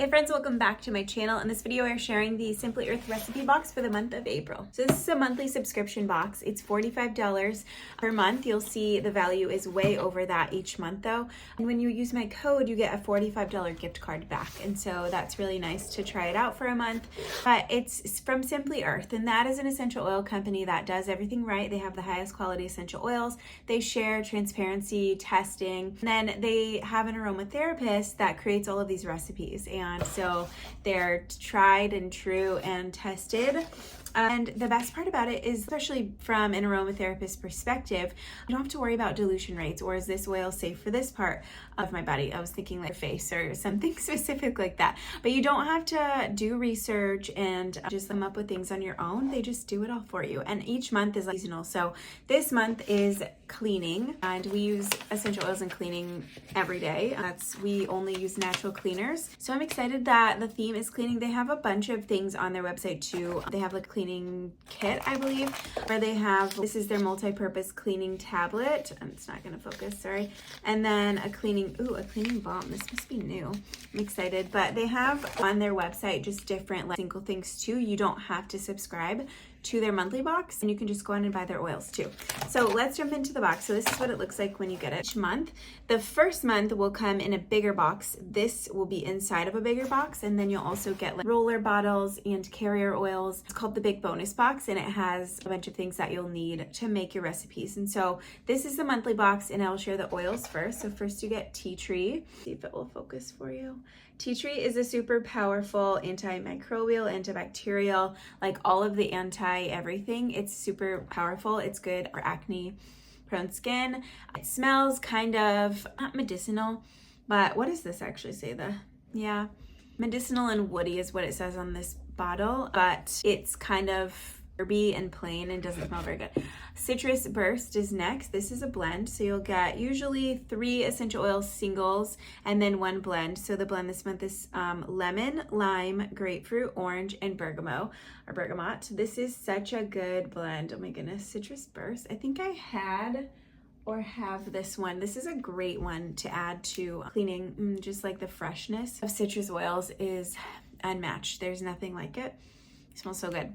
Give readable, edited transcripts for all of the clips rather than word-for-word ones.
Hey friends, welcome back to my channel. In this video, we're sharing the Simply Earth recipe box for the month of April. So this is a monthly subscription box. It's $45 per month. You'll see the value is way over that each month though. And when you use my code, you get a $45 gift card back. And so that's really nice to try it out for a month. But it's from Simply Earth, and that is an essential oil company that does everything right. They have the highest quality essential oils. They share transparency, testing, and then they have an aromatherapist that creates all of these recipes. And so they're tried and true and tested. And the best part about it is, especially from an aromatherapist perspective, you don't have to worry about dilution rates or is this oil safe for this part of my body. I was thinking like face or something specific like that. But you don't have to do research and just come up with things on your own. They just do it all for you. And each month is seasonal. So this month is cleaning, and we use essential oils in cleaning every day. We only use natural cleaners. So I'm excited that the theme is cleaning. They have a bunch of things on their website too. They have like cleaning kit, I believe, where they have, this is their multi-purpose cleaning tablet. It's not gonna focus, sorry. And then a cleaning balm. This must be new. I'm excited. But they have on their website just different like single things too. You don't have to subscribe to their monthly box, and you can just go on and buy their oils too. So let's jump into the box. So this is what it looks like when you get it each month. The first month will come in a bigger box. This will be inside of a bigger box, and then you'll also get like roller bottles and carrier oils. It's called the Big Bonus Box, and it has a bunch of things that you'll need to make your recipes. And so this is the monthly box, and I'll share the oils first. So first you get tea tree. See if it will focus for you. Tea tree is a super powerful antimicrobial, antibacterial, like all of the anti-everything. It's super powerful. It's good for acne prone skin. It smells kind of, not medicinal, but what does this actually say? Medicinal and woody is what it says on this bottle, but it's kind of herby and plain and doesn't smell very good. Citrus Burst is next. This is a blend, so you'll get usually 3 essential oil singles and then 1 blend. So the blend this month is lemon, lime, grapefruit, orange, and bergamot. This is such a good blend. Oh my goodness, Citrus Burst. I think I had or have this one. This is a great one to add to cleaning. Just like the freshness of citrus oils is unmatched. There's nothing like it. It smells so good.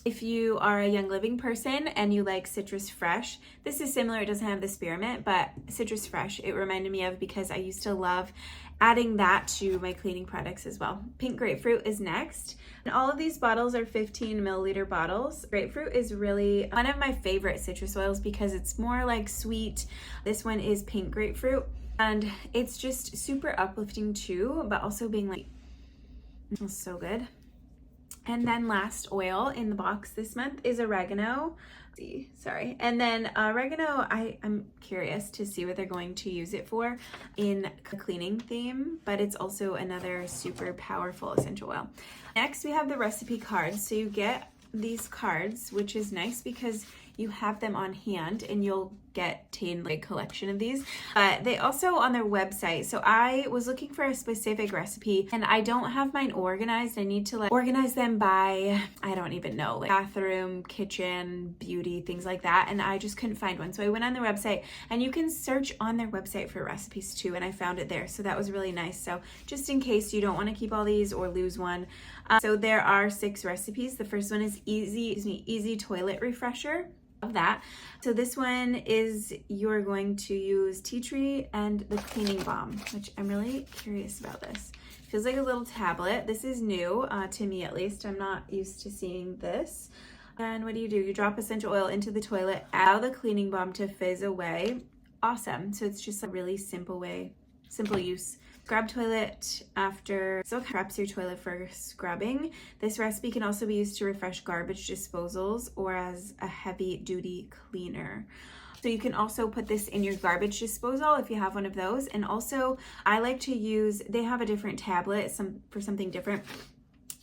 If you are a Young Living person and you like Citrus Fresh, this is similar. It doesn't have the spearmint, but Citrus Fresh, it reminded me of because I used to love adding that to my cleaning products as well. Pink Grapefruit is next. And all of these bottles are 15 milliliter bottles. Grapefruit is really one of my favorite citrus oils because it's more like sweet. This one is Pink Grapefruit, and it's just super uplifting too, but also being like, it smells so good. And then last oil in the box this month is oregano. And then oregano, I'm curious to see what they're going to use it for in a cleaning theme, but it's also another super powerful essential oil. Next, we have the recipe cards. So you get these cards, which is nice because you have them on hand and you'll get a collection of these. But they also on their website, so I was looking for a specific recipe and I don't have mine organized. I need to organize them by, I don't even know, like bathroom, kitchen, beauty, things like that, and I just couldn't find one. So I went on their website, and you can search on their website for recipes too, and I found it there. So that was really nice. So just in case you don't want to keep all these or lose one. So there are 6 recipes. The first one is easy toilet refresher. Of that. So this one is, you're going to use tea tree and the cleaning balm, which I'm really curious about. This feels like a little tablet. This is new to me, at least. I'm not used to seeing this. And what do? You drop essential oil into the toilet, allow the cleaning balm to fizz away. Awesome. So it's just a really simple use. Scrub toilet after, so preps your toilet for scrubbing. This recipe can also be used to refresh garbage disposals or as a heavy duty cleaner. So you can also put this in your garbage disposal if you have one of those. And also I like to use, they have a different tablet for something different.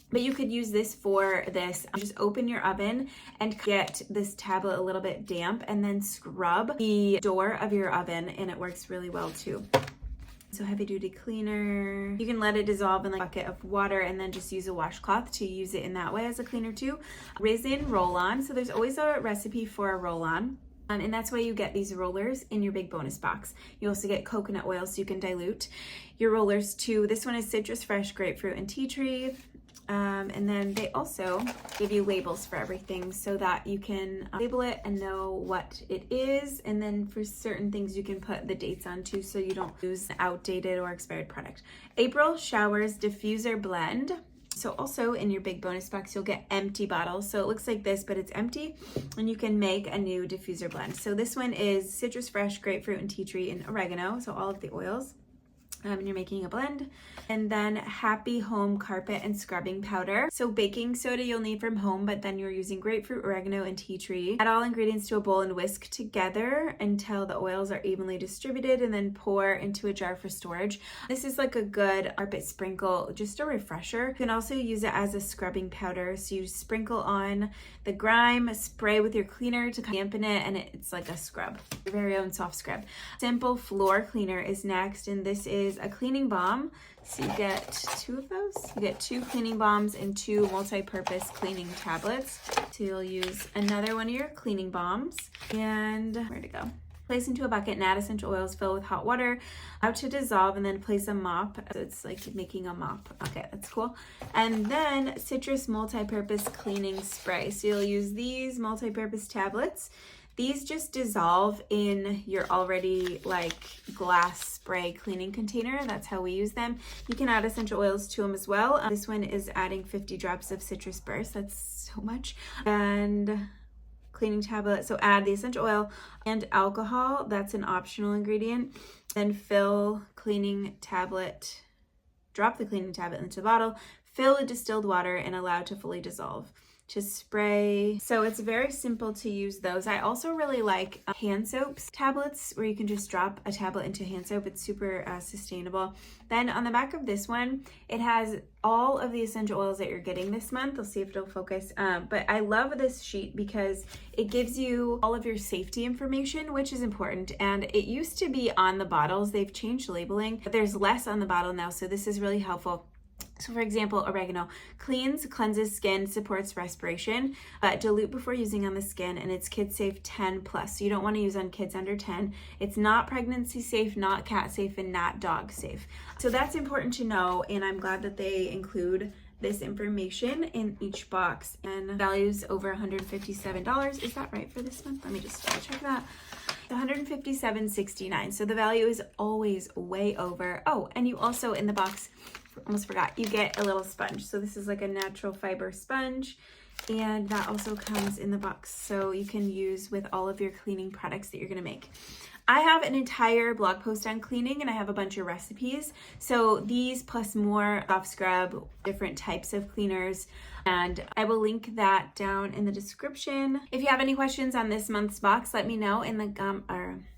But you could use this for this. Just open your oven and get this tablet a little bit damp and then scrub the door of your oven, and it works really well too. So heavy duty cleaner. You can let it dissolve in like a bucket of water and then just use a washcloth to use it in that way as a cleaner too. Resin roll-on. So there's always a recipe for a roll-on. And that's why you get these rollers in your big bonus box. You also get coconut oil so you can dilute your rollers too. This one is citrus fresh, grapefruit, and tea tree. And then they also give you labels for everything so that you can label it and know what it is. And then for certain things you can put the dates on too so you don't lose outdated or expired product. April Showers Diffuser Blend. So also in your big bonus box, you'll get empty bottles. So it looks like this, but it's empty, and you can make a new diffuser blend. So this one is citrus fresh, grapefruit, and tea tree, and oregano. So all of the oils. And you're making a blend. And then Happy Home Carpet and Scrubbing Powder. So baking soda you'll need from home, but then you're using grapefruit, oregano, and tea tree. Add all ingredients to a bowl and whisk together until the oils are evenly distributed, and then pour into a jar for storage. This is like a good carpet sprinkle, just a refresher. You can also use it as a scrubbing powder. So you sprinkle on the grime, spray with your cleaner to dampen it, and it's like a scrub, your very own soft scrub. Simple Floor Cleaner is next, and this is a cleaning balm. So you get 2 of those. You get 2 cleaning balms and 2 multi-purpose cleaning tablets. So you'll use another one of your cleaning balms. And where to go? Place into a bucket and add essential oils, fill with hot water, out to dissolve, and then place a mop. So it's like making a mop. Okay, that's cool. And then citrus multi-purpose cleaning spray. So you'll use these multi-purpose tablets. These just dissolve in your already like glass spray cleaning container. That's how we use them. You can add essential oils to them as well. This one is adding 50 drops of citrus burst. That's so much. And cleaning tablet. So add the essential oil and alcohol. That's an optional ingredient. Then fill cleaning tablet. Drop the cleaning tablet into the bottle. Fill with distilled water and allow to fully dissolve. To spray. So it's very simple to use those. I also really like hand soaps tablets where you can just drop a tablet into hand soap. It's super sustainable. Then on the back of this one, it has all of the essential oils that you're getting this month. I'll see if it'll focus. But I love this sheet because it gives you all of your safety information, which is important. And it used to be on the bottles. They've changed labeling, but there's less on the bottle now. So this is really helpful. So for example, oregano cleans, cleanses skin, supports respiration, dilute before using on the skin, and it's kid safe 10 plus. So you don't want to use on kids under 10. It's not pregnancy safe, not cat safe, and not dog safe. So that's important to know, and I'm glad that they include this information in each box. And values over $157. Is that right for this month? Let me just double check that. $157.69. So the value is always way over. Oh, and you also in the box, almost forgot, you get a little sponge. So this is like a natural fiber sponge, and that also comes in the box. So you can use with all of your cleaning products that you're gonna make. I have an entire blog post on cleaning, and I have a bunch of recipes. So these plus more soft scrub, different types of cleaners, and I will link that down in the description. If you have any questions on this month's box, let me know in the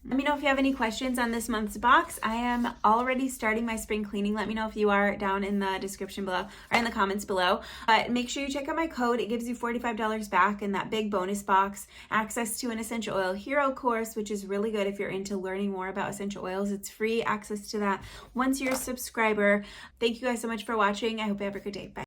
let me know if you have any questions on this month's box. I am already starting my spring cleaning. Let me know if you are down in the description below or in the comments below. But make sure you check out my code. It gives you $45 back in that big bonus box, access to an essential oil hero course, which is really good if you're into learning more about essential oils. It's free access to that once you're a subscriber. Thank you guys so much for watching. I hope you have a good day. Bye.